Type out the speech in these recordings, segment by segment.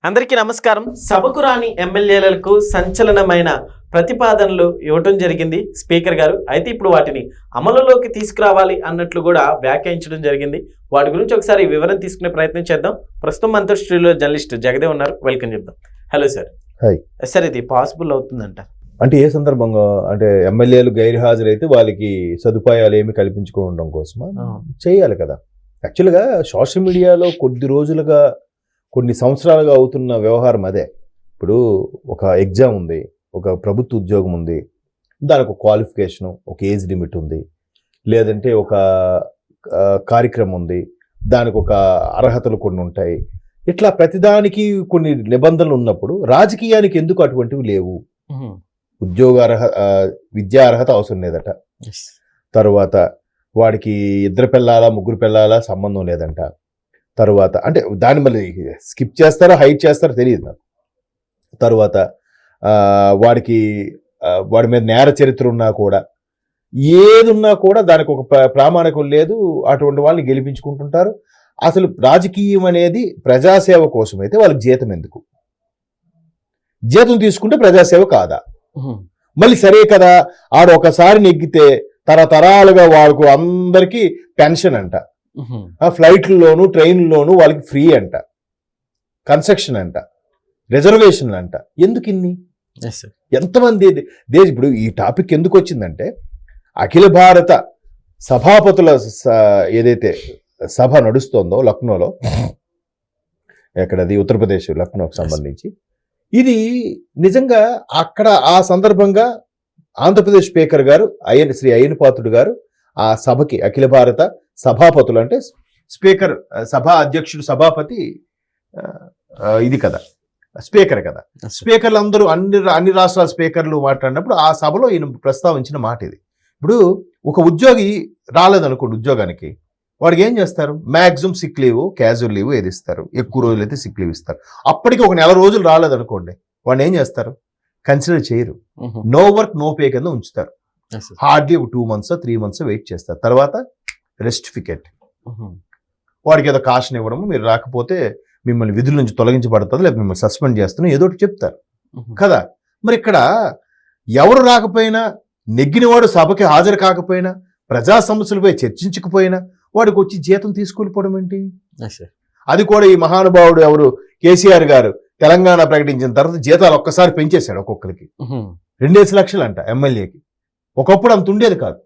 అందరికీ నమస్కారం. సభకు రాని ఎమ్మెల్యేలకు సంచలనమైన ప్రతిపాదనలు ఇవ్వటం జరిగింది స్పీకర్ గారు. అయితే ఇప్పుడు వాటిని అమలులోకి తీసుకురావాలి అన్నట్లు కూడా వ్యాఖ్యానించడం జరిగింది. వాటి గురించి ఒకసారి వివరణ తీసుకునే ప్రయత్నం చేద్దాం. ప్రస్తుతం మనతో స్టూడియోలో జర్నలిస్ట్ జగదేవ్ ఉన్నారు. వెల్కమ్ చెప్దాం. Hello sir. హాయ్ సార్, ఇది పాసిబుల్ అవుతుందంట? అంటే ఏ సందర్భంగా? అంటే ఎమ్మెల్యేలు గైర్హాజరైతే వాళ్ళకి సదుపాయాలు ఏమి కల్పించుకోవడం కోసమా చేయాలి కదా. యాక్చువల్గా సోషల్ మీడియాలో కొద్ది రోజులుగా కొన్ని సంవత్సరాలుగా అవుతున్న వ్యవహారం అదే. ఇప్పుడు ఒక ఎగ్జామ్ ఉంది, ఒక ప్రభుత్వ ఉద్యోగం ఉంది, దానికి ఒక క్వాలిఫికేషను, ఒక ఏజ్ లిమిట్ ఉంది, లేదంటే ఒక కార్యక్రమం ఉంది, దానికి ఒక అర్హతలు కొన్ని ఉంటాయి. ఇట్లా ప్రతిదానికి కొన్ని నిబంధనలు ఉన్నప్పుడు రాజకీయానికి ఎందుకు అటువంటివి లేవు? ఉద్యోగ విద్యా అర్హత అవసరం లేదట. తరువాత వాడికి ఇద్దరు పిల్లాలా ముగ్గురు పిల్లాలా సంబంధం లేదంట. తరువాత అంటే దాన్ని మళ్ళీ స్కిప్ చేస్తారో హైడ్ చేస్తారో తెలియదు నాకు. తరువాత వాడి మీద నేర చరిత్ర ఉన్నా కూడా, ఏది ఉన్నా కూడా దానికి ఒక ప్రామాణికం లేదు. అటువంటి వాళ్ళని గెలిపించుకుంటుంటారు. అసలు రాజకీయం అనేది ప్రజాసేవ కోసం అయితే వాళ్ళకి జీతం ఎందుకు? జీతం తీసుకుంటే ప్రజాసేవ కాదా? మళ్ళీ సరే కదా, ఆడు ఒకసారి నెగ్గితే తరతరాలుగా వాళ్ళకు అందరికీ పెన్షన్ అంట, ఫ్లైట్లలోను ట్రైన్లోను వాళ్ళకి ఫ్రీ అంట, కన్స్ట్రక్షన్ అంట, రిజర్వేషన్లు అంట. ఎందుకు ఇన్ని? ఎంతమంది ఇప్పుడు ఈ టాపిక్ ఎందుకు వచ్చిందంటే, అఖిల భారత సభాపతుల ఏదైతే సభ నడుస్తోందో లక్నోలో, ఎక్కడది ఉత్తరప్రదేశ్ లక్నోకి సంబంధించి, ఇది నిజంగా అక్కడ ఆ సందర్భంగా ఆంధ్రప్రదేశ్ స్పీకర్ గారు శ్రీ అయ్యన్ పాత్రుడు గారు ఆ సభకి, అఖిల భారత సభాపతులు అంటే స్పీకర్, సభా అధ్యక్షుడు, సభాపతి ఇది కదా, స్పీకర్ కదా. స్పీకర్లు అందరూ అన్ని రాష్ట్రాల స్పీకర్లు మాట్లాడినప్పుడు ఆ సభలో ఈయన ప్రస్తావించిన మాట ఇది. ఇప్పుడు ఒక ఉద్యోగి రాలేదనుకోండి ఉద్యోగానికి, వాడికి ఏం చేస్తారు? Maximum sick leave, casual leave ఏది ఇస్తారు, ఎక్కువ రోజులు అయితే సిక్ లీవ్ ఇస్తారు. అప్పటికి ఒక నెల రోజులు రాలేదనుకోండి, వాడిని ఏం చేస్తారు? కన్సిడర్ చేయరు. నో వర్క్ నో పే కింద ఉంచుతారు. హార్డ్లీ ఒక 2 months 3 months వెయిట్ చేస్తారు. తర్వాత రెస్టిఫికేట్, వాడికి ఏదో కాషన్ ఇవ్వడము, మీరు రాకపోతే మిమ్మల్ని విధుల నుంచి తొలగించబడుతుంది, లేదా మిమ్మల్ని సస్పెండ్ చేస్తున్నా, ఏదో ఒకటి చెప్తారు కదా. మరి ఇక్కడ ఎవరు రాకపోయినా, నెగ్గినవాడు సభకి హాజరు కాకపోయినా, ప్రజా సమస్యలపై చర్చించకపోయినా వాడికి వచ్చి జీతం తీసుకెళ్ళిపోవడం ఏంటి? అది కూడా ఈ మహానుభావుడు ఎవరు, కేసీఆర్ గారు తెలంగాణ ప్రకటించిన తర్వాత జీతాలు ఒక్కసారి పెంచేశాడు. ఒక్కొక్కరికి 2 లక్షలు అంట ఎమ్మెల్యేకి. ఒకప్పుడు అంత ఉండేది కాదు.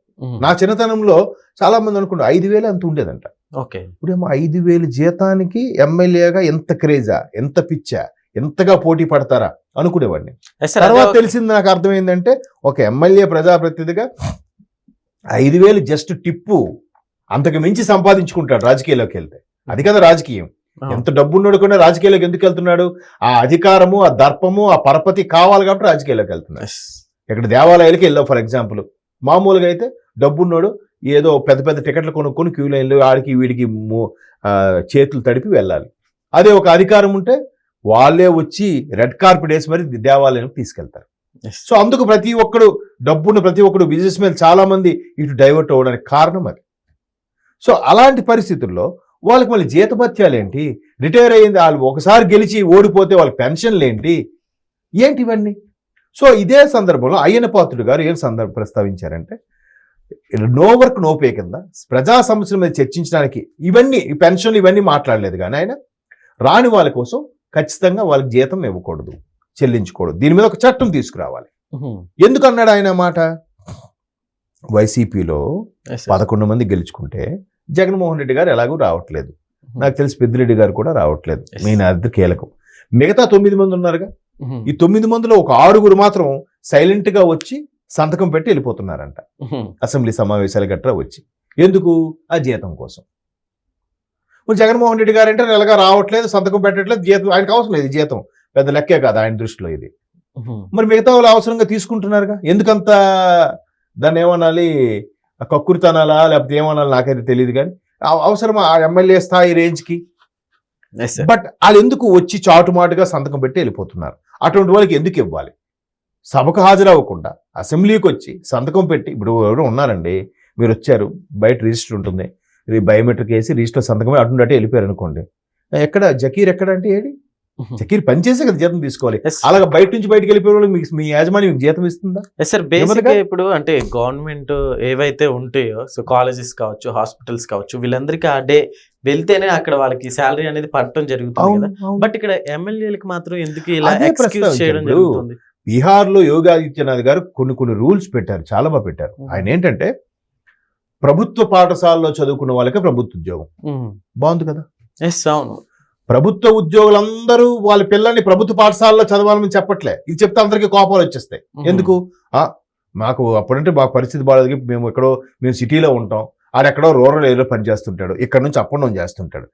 నా చిన్నతనంలో చాలా మంది అనుకుంటారు 5,000 అంత ఉండేదంట. ఇప్పుడేమో 5,000 జీతానికి ఎమ్మెల్యేగా ఎంత క్రేజా, ఎంత పిచ్చా, ఎంతగా పోటీ పడతారా అనుకునేవాడిని. తర్వాత తెలిసింది, నాకు అర్థమైందంటే ఒక ఎమ్మెల్యే ప్రజాప్రతినిధిగా 5,000 జస్ట్ టిప్పు, అంతకు మించి సంపాదించుకుంటాడు రాజకీయాల్లోకి వెళ్తే. అది కదా రాజకీయం. ఎంత డబ్బు ఉన్నాడు కూడా రాజకీయాల్లోకి ఎందుకు వెళ్తున్నాడు? ఆ అధికారము, ఆ దర్పము, ఆ పరపతి కావాలి కాబట్టి రాజకీయాల్లోకి వెళ్తున్నాడు. ఇక్కడ దేవాలయాలకి వెళ్ళావు ఫర్ ఎగ్జాంపుల్, మామూలుగా అయితే డబ్బున్నాడు ఏదో పెద్ద పెద్ద టికెట్లు కొనుక్కొని క్యూ లైన్లు ఆడికి వీడికి చేతులు తడిపి వెళ్ళాలి. అదే ఒక అధికారం ఉంటే వాళ్ళే వచ్చి రెడ్ కార్పెట్ వేసి మరి దేవాలయానికి తీసుకెళ్తారు. సో అందుకు ప్రతి ఒక్కడు డబ్బున్న ప్రతి ఒక్కడు బిజినెస్ మ్యాన్ చాలా మంది ఇటు డైవర్ట్ అవ్వడానికి కారణం అది. సో అలాంటి పరిస్థితుల్లో వాళ్ళకి మళ్ళీ జీతభత్యాలు ఏంటి? రిటైర్ అయ్యింది వాళ్ళు ఒకసారి గెలిచి ఓడిపోతే వాళ్ళకి పెన్షన్లు ఏంటి ఇవన్నీ? సో ఇదే సందర్భంలో అయ్యన్న పాత్రుడు గారు ఏం ప్రస్తావించారంటే, నో వర్క్ నో పే కింద ప్రజా సమస్యల మీద చర్చించడానికి ఇవన్నీ పెన్షన్లు ఇవన్నీ మాట్లాడలేదు. కానీ ఆయన రాని వాళ్ళ కోసం ఖచ్చితంగా వాళ్ళకి జీతం ఇవ్వకూడదు, చెల్లించకూడదు, దీని మీద ఒక చట్టం తీసుకురావాలి. ఎందుకు అన్నాడు ఆయన మాట? వైసీపీలో 11 మంది గెలుచుకుంటే జగన్మోహన్ రెడ్డి గారు ఎలాగూ రావట్లేదు, నాకు తెలిసి పెద్దిరెడ్డి గారు కూడా రావట్లేదు, నేను అది కీలకం. మిగతా 9 మంది ఉన్నారుగా, ఈ 9 మందిలో ఒక 6 మాత్రం సైలెంట్ గా వచ్చి సంతకం పెట్టి వెళ్ళిపోతున్నారంట అసెంబ్లీ సమావేశాలు గట్రా వచ్చి. ఎందుకు? ఆ జీతం కోసం. జగన్మోహన్ రెడ్డి గారు అంటే నెలగా రావట్లేదు, సంతకం పెట్టట్లేదు, జీతం ఆయనకు అవసరం లేదు, జీతం పెద్ద లెక్కే కాదు ఆయన దృష్టిలో ఇది. మరి మిగతా వాళ్ళు అవసరంగా తీసుకుంటున్నారుగా. ఎందుకంత దాన్ని ఏమనాలి, కక్కురితనాలా లేకపోతే ఏమనాలి నాకైతే తెలియదు. కానీ అవసరం ఆ ఎమ్మెల్యే స్థాయి రేంజ్కి. బట్ వాళ్ళు ఎందుకు వచ్చి చాటుమాటుగా సంతకం పెట్టి వెళ్ళిపోతున్నారు? అటువంటి వాళ్ళకి ఎందుకు ఇవ్వాలి? సభకు హాజరవ్వకుండా అసెంబ్లీకి వచ్చి సంతకం పెట్టి, ఇప్పుడు ఎవరు ఉన్నారండి, మీరు వచ్చారు, బయట రిజిస్టర్ ఉంటుంది, బయోమెట్రిక్ వేసి రిజిస్టర్ సంతకం అటుండే వెళ్ళిపోయారు అనుకోండి, ఎక్కడ జకీర్ ఎక్కడ అంటే ఏడి సెక్యూరిటీ పనిచేసే కదా జీతం తీసుకోవాలి. Yes. అలాగే బయట నుంచి బయటకు వెళ్ళిపోయే వాళ్ళకి మీ యాజమాన్యం మీకు జీతం ఇస్తుందా? సార్ బేసిక్ గా ఇప్పుడు అంటే గవర్నమెంట్ ఏవైతే ఉంటాయో సో కాలేజెస్ కావచ్చు, హాస్పిటల్స్ కావచ్చు, వీళ్ళందరికీ ఆ డే వెళ్తేనే అక్కడ వాళ్ళకి శాలరీ అనేది పడటం జరుగుతుంది కదా. బట్ ఇక్కడ ఎమ్మెల్యేలకు మాత్రం ఎందుకు ఇలా అదే ఎక్స్క్యూజ్ ప్రశ్న చేయడం ఇప్పుడు జరుగుతుంది? బీహార్లో యోగి ఆదిత్యనాథ్ గారు కొన్ని రూల్స్ పెట్టారు, చాలా బాగా పెట్టారు. ఆయన ఏంటంటే ప్రభుత్వ పాఠశాలలో చదువుకున్న వాళ్ళకే ప్రభుత్వ ఉద్యోగం. బాగుంది కదా. ఎస్, అవును. ప్రభుత్వ ఉద్యోగులందరూ వాళ్ళ పిల్లల్ని ప్రభుత్వ పాఠశాలలో చదవాలని చెప్పట్లే. ఇది చెప్తే అందరికీ కోపాలు వచ్చేస్తాయి. ఎందుకు? మాకు అప్పుడంటే మాకు పరిస్థితి బాగాలేదు, మేము సిటీలో ఉంటాం, ఆడెక్కడో రూరల్ ఏరియాలో పనిచేస్తుంటాడు, ఇక్కడ నుంచి అప్ అండ్ డౌన్ చేస్తుంటాడు.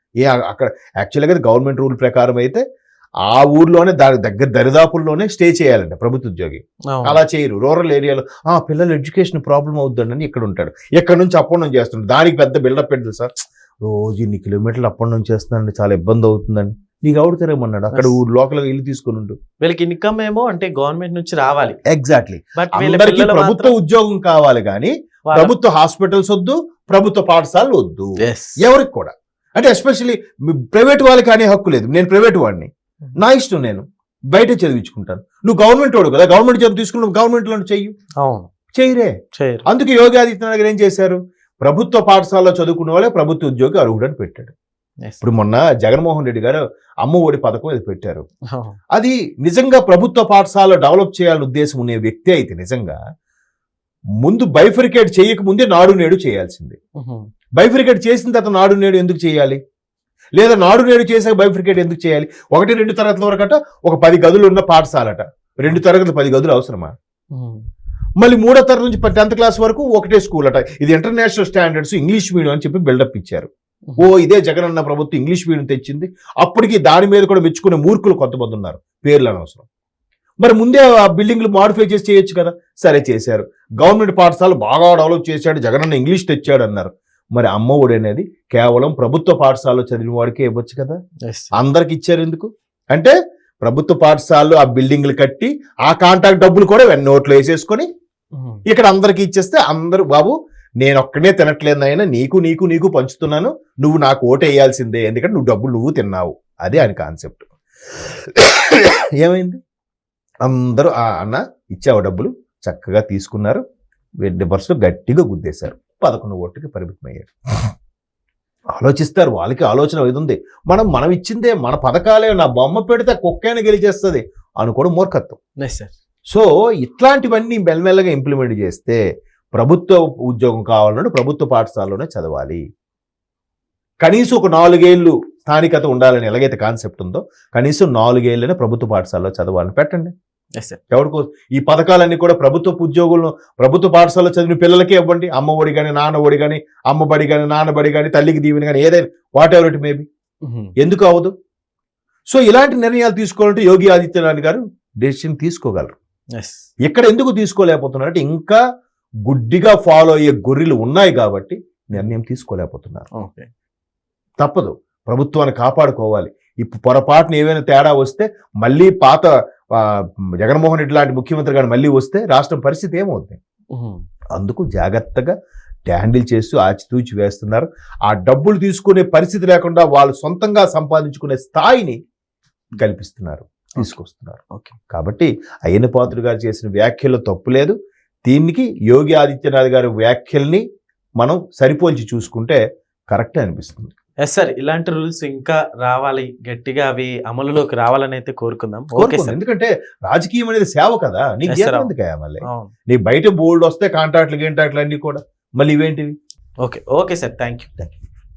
అక్కడ యాక్చువల్గా గవర్నమెంట్ రూల్ ప్రకారం అయితే ఆ ఊర్లోనే దాని దగ్గర దరిదాపుల్లోనే స్టే చేయాలంట ప్రభుత్వ ఉద్యోగి. అలా చేయరు. రూరల్ ఏరియాలో పిల్లలు ఎడ్యుకేషన్ ప్రాబ్లం అవుతుందని ఇక్కడ ఉంటాడు, ఇక్కడ నుంచి అప్ అండ్ డౌన్ చేస్తుంటాడు. దానికి పెద్ద బిల్డప్ పెట్టదు సార్, రోజు ఇన్ని కిలోమీటర్లు అప్ అండ్ డౌన్ చేస్తున్నాడు, చాలా ఇబ్బంది అవుతుందండి. నీకు ఎవడు తిరగమన్నాడు? అక్కడ లోకల్ ఇల్లు తీసుకుని ఉండు. వీళ్ళకి ఇన్కమ్ ఏమో అంటే గవర్నమెంట్ నుంచి రావాలి. ఎగ్జాక్ట్లీ. బట్ అందరికీ ప్రభుత్వ ఉద్యోగం కావాలి కానీ ప్రభుత్వ హాస్పిటల్స్ వద్దు, ప్రభుత్వ పాఠశాలలు వద్దు ఎవరికి కూడా. అంటే ఎస్పెషల్లీ ప్రైవేట్ వాళ్ళకి అనే హక్కు లేదు. నేను ప్రైవేట్ వాడిని, నా ఇష్టం, నేను బయట చదివించుకుంటాను. నువ్వు గవర్నమెంట్ వాడు కదా, గవర్నమెంట్ చదువు తీసుకుని గవర్నమెంట్ లో చెయ్యి. అవును, చేయరే. అందుకే యోగి ఆదిత్యనాథ్ గారు ఏం చేశారు? ప్రభుత్వ పాఠశాలలో చదువుకున్న వాళ్ళే ప్రభుత్వ ఉద్యోగి అర్హుడని పెట్టాడు. ఇప్పుడు మొన్న జగన్మోహన్ రెడ్డి గారు అమ్మ ఒడి పథకం ఇది పెట్టారు. అది నిజంగా ప్రభుత్వ పాఠశాలలో డెవలప్ చేయాలని ఉద్దేశం ఉన్న వ్యక్తి అయితే నిజంగా ముందు బైఫరికేట్ చేయక ముందే నాడు నేడు చేయాల్సింది. బైఫరికేట్ చేసిన తర్వాత నాడు నేడు ఎందుకు చేయాలి? లేదా నాడు నేడు చేసాక బైఫరికేట్ ఎందుకు చేయాలి? 1-2 తరగతుల వరకట ఒక 10 గదులు ఉన్న పాఠశాలట, 2 తరగతులు 10 గదులు అవసరమా? మళ్ళీ 3వ తరగతి నుంచి 10th క్లాస్ వరకు ఒకటే స్కూల్ అట. ఇది ఇంటర్నేషనల్ స్టాండర్డ్స్ ఇంగ్లీష్ మీడియం అని చెప్పి బిల్డప్ ఇచ్చారు. ఇదే జగనన్న ప్రభుత్వం ఇంగ్లీష్ మీడియం తెచ్చింది. అప్పటికి దాని మీద కూడా మెచ్చుకునే మూర్ఖులు కొంతమంది ఉన్నారు, పేర్లు అనవసరం. మరి ముందే ఆ బిల్డింగ్లు మాడిఫై చేసి చేయొచ్చు కదా. సరే చేశారు. గవర్నమెంట్ పాఠశాలలు బాగా డెవలప్ చేశాడు, జగనన్న ఇంగ్లీష్ తెచ్చాడు అన్నారు. మరి అమ్మ ఒడి అనేది కేవలం ప్రభుత్వ పాఠశాలలో చదివిన వాడికే ఇవ్వచ్చు కదా, అందరికి ఇచ్చారు ఎందుకు? అంటే ప్రభుత్వ పాఠశాలలో ఆ బిల్డింగ్లు కట్టి ఆ కాంట్రాక్ట్ డబ్బులు కూడా నోట్లో వేసేసుకొని ఇక్కడ అందరికి ఇచ్చేస్తే అందరూ బాబు నేను ఒక్కనే తినట్లేదు ఆయన, నీకు నీకు నీకు పంచుతున్నాను, నువ్వు నాకు ఓటు వేయాల్సిందే, ఎందుకంటే నువ్వు డబ్బులు నువ్వు తిన్నావు. అదే ఆయన కాన్సెప్ట్. ఏమైంది? అందరూ అన్న ఇచ్చావు డబ్బులు, చక్కగా తీసుకున్నారు, 20% గట్టిగా గుద్దేశారు, 11 ఓట్లకి పరిమితమయ్యారు. ఆలోచిస్తారు, వాళ్ళకి ఆలోచన ఇది ఉంది. మనం ఇచ్చిందే, మన పథకాలే, నా బొమ్మ పెడితే కుక్కైనా గెలిచేస్తుంది అనుకోవడం మూర్ఖత్వం. సో ఇట్లాంటివన్నీ మెల్లమెల్లగా ఇంప్లిమెంట్ చేస్తే ప్రభుత్వ ఉద్యోగం కావాలన్నాడు ప్రభుత్వ పాఠశాలలోనే చదవాలి. కనీసం ఒక 4 ఏళ్ళు స్థానికత ఉండాలని ఎలాగైతే కాన్సెప్ట్ ఉందో కనీసం 4 ఏళ్ళనే ప్రభుత్వ పాఠశాలలో చదవాలని పెట్టండి. ఎవరికో ఈ పథకాలన్నీ కూడా ప్రభుత్వ ఉద్యోగులను ప్రభుత్వ పాఠశాలలో చదివిన పిల్లలకే ఇవ్వండి. అమ్మ ఒడి కానీ, నాన్న ఒడి కానీ, అమ్మ బడి కానీ, నాన్న బడి కానీ, తల్లికి దీవెని కానీ, ఏదైనా వాట్ ఎవర్ ఇట్ మేబీ. ఎందుకు అవ్వదు? సో ఇలాంటి నిర్ణయాలు తీసుకోవాలంటే యోగి ఆదిత్యనాథ్ గారు డెసిషన్ తీసుకోగలరు. ఇక్కడ ఎందుకు తీసుకోలేకపోతున్నారంటే ఇంకా గుడ్డిగా ఫాలో అయ్యే గొర్రెలు ఉన్నాయి కాబట్టి నిర్ణయం తీసుకోలేకపోతున్నారు. తప్పదు, ప్రభుత్వాన్ని కాపాడుకోవాలి. ఇప్పుడు పొరపాటున ఏవైనా తేడా వస్తే మళ్ళీ పాత జగన్మోహన్ రెడ్డి లాంటి ముఖ్యమంత్రి గారు మళ్ళీ వస్తే రాష్ట్రం పరిస్థితి ఏమవుతుంది? అందుకు జాగ్రత్తగా హ్యాండిల్ చేస్తూ ఆచితూచి వేస్తున్నారు. ఆ డబ్బులు తీసుకునే పరిస్థితి లేకుండా వాళ్ళు సొంతంగా సంపాదించుకునే స్థాయిని కల్పిస్తున్నారు, తీసుకొస్తున్నారు. కాబట్టి అయ్యన్న పాత్రుడు గారు చేసిన వ్యాఖ్యల్లో తప్పు లేదు. దీనికి యోగి ఆదిత్యనాథ్ గారి వ్యాఖ్యల్ని మనం సరిపోల్చి చూసుకుంటే కరెక్టే అనిపిస్తుంది. ఎస్ సార్, ఇలాంటి రూల్స్ ఇంకా రావాలి, గట్టిగా అవి అమలులోకి రావాలని అయితే కోరుకుందాం. ఎందుకంటే రాజకీయం అనేది సేవ కదా, నీకు ఎందుకయ్యా మళ్ళీ నీ బయట బోల్డ్ వస్తే కాంట్రాక్ట్లు గేంట్రాక్ట్లు అన్ని కూడా మళ్ళీ ఇవేంటివి? Okay sir, thank you.